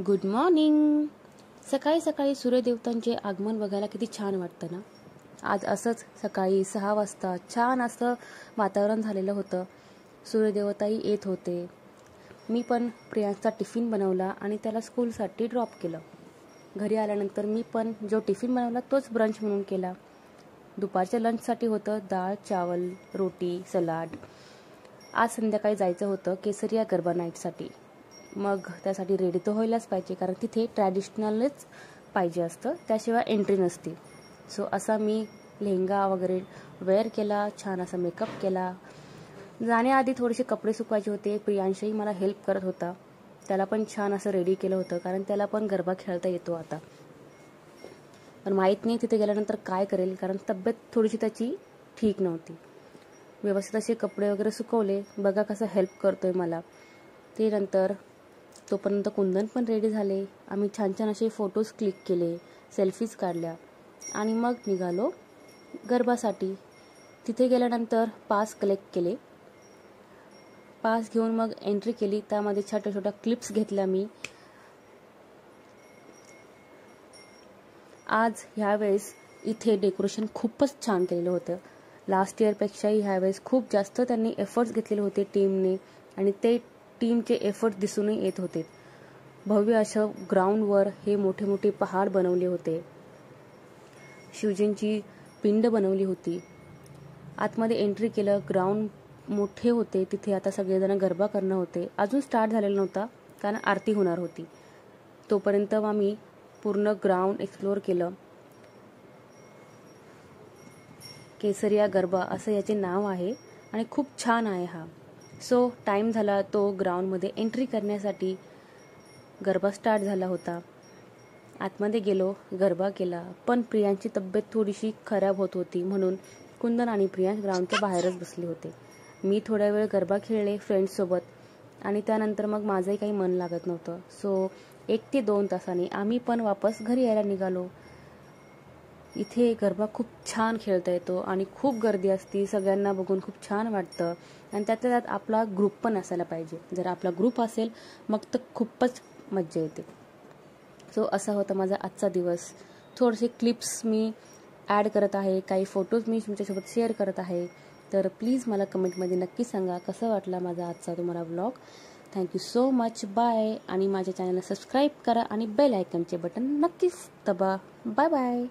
Good morning. सकाळी सकाळी सूर्यदेवतांचे आगमन बघायला किती छान वाटतं ना. आज असंच सकाळी 6 वाजता छान असं वातावरण झालेलं होतं. सूर्यदेवताही येत होते. मी पण प्रियांचा टिफिन बनवला आणि त्याला स्कूलसाठी ड्रॉप केलं. घरी आल्यानंतर मी पण जो टिफिन बनवला तोच ब्रंच म्हणून केला. दुपारच्या लंचसाठी होतं डाळ, चावल, रोटी, सलाड. आज संध्याकाळी जायचं होतं केसरिया गरबा नाईटसाठी. मग त्यासाठी रेडी तर व्हायलाच पाहिजे, कारण तिथे ट्रॅडिशनलच पाहिजे असतं, त्याशिवाय एंट्री नसते. सो असा मी लेहंगा वगैरे वेअर केला, छान असा मेकअप केला. जाण्याआधी थोडेसे कपडे सुकवायचे होते. प्रियांशही मला हेल्प करत होता. त्याला पण छान असं रेडी केलं होतं, कारण त्याला पण गरबा खेळता येतो आता. पण माहीत नाही तिथे गेल्यानंतर काय करेल, कारण तब्येत थोडीशी त्याची ठीक नव्हती. व्यवस्थित असे कपडे वगैरे सुकवले. बघा कसं हेल्प करतोय मला. ते नंतर तोपर्यंत कुंदन पण रेडी झाले. आम्ही छान छान असे फोटोज क्लिक केले, सेल्फीज काढल्या आणि मग निघालो गरबासाठी. तिथे गेल्यानंतर पास कलेक्ट केले. पास घेऊन मग एंट्री केली. त्यामध्ये छोट्या छोट्या क्लिप्स घेतल्या मी. आज ह्यावेळेस इथे डेकोरेशन खूपच छान केलेलं होतं. लास्ट इयरपेक्षाही ह्यावेळेस खूप जास्त त्यांनी एफर्ट्स घेतलेले होते टीमने, आणि ते टीमचे एफर्ट दिसूनही येत होते. भव्य असं ग्राउंडवर हे मोठे मोठे पहाड बनवले होते. शिवजींची पिंड बनवली होती. आतमध्ये एंट्री केलं. ग्राउंड मोठे होते. तिथे आता सगळेजण गरबा करणार होते. अजून स्टार्ट झालेला नव्हता, कारण आरती होणार होती. तोपर्यंत आम्ही पूर्ण ग्राउंड एक्सप्लोअर केलं. केसरिया गरबा असं याचे नाव आहे आणि खूप छान आहे हा. सो टाइम झाला तो ग्राउंडमध्ये एंट्री करण्यासाठी. गरबा स्टार्ट झाला होता. आतमध्ये गेलो, गरबा केला. पण प्रियांची तब्येत थोडीशी खराब होत होती, म्हणून कुंदन आणि प्रियांश ग्राउंडच्या बाहेरच बसले होते. मी थोड्या वेळ गरबा खेळले फ्रेंड्ससोबत, आणि त्यानंतर मग माझंही काही मन लागत नव्हतं. सो 1 ते 2 तासांनी आम्ही पण वापस घरी यायला निघालो. इथे गरबा खूप छान खेळता येतो आणि खूप गर्दी असती. सगळ्यांना बघून खूप छान वाटतं, आणि त्यातल्या त्यात आपला ग्रुप पण असायला पाहिजे. जर आपला ग्रुप असेल मग तर खूपच मज्जा येते. सो असा होता माझा आजचा दिवस. थोडेसे क्लिप्स मी ॲड करत आहे, काही फोटोज मी तुमच्यासोबत शेअर करत आहे. तर प्लीज मला कमेंटमध्ये नक्की सांगा कसा वाटला माझा आजचा तुम्हाला vlog. Thank you so much. Bye. आणि माझ्या चॅनलला सबस्क्राईब करा आणि बेल आयकनचे बटन नक्कीच दाबा. Bye bye.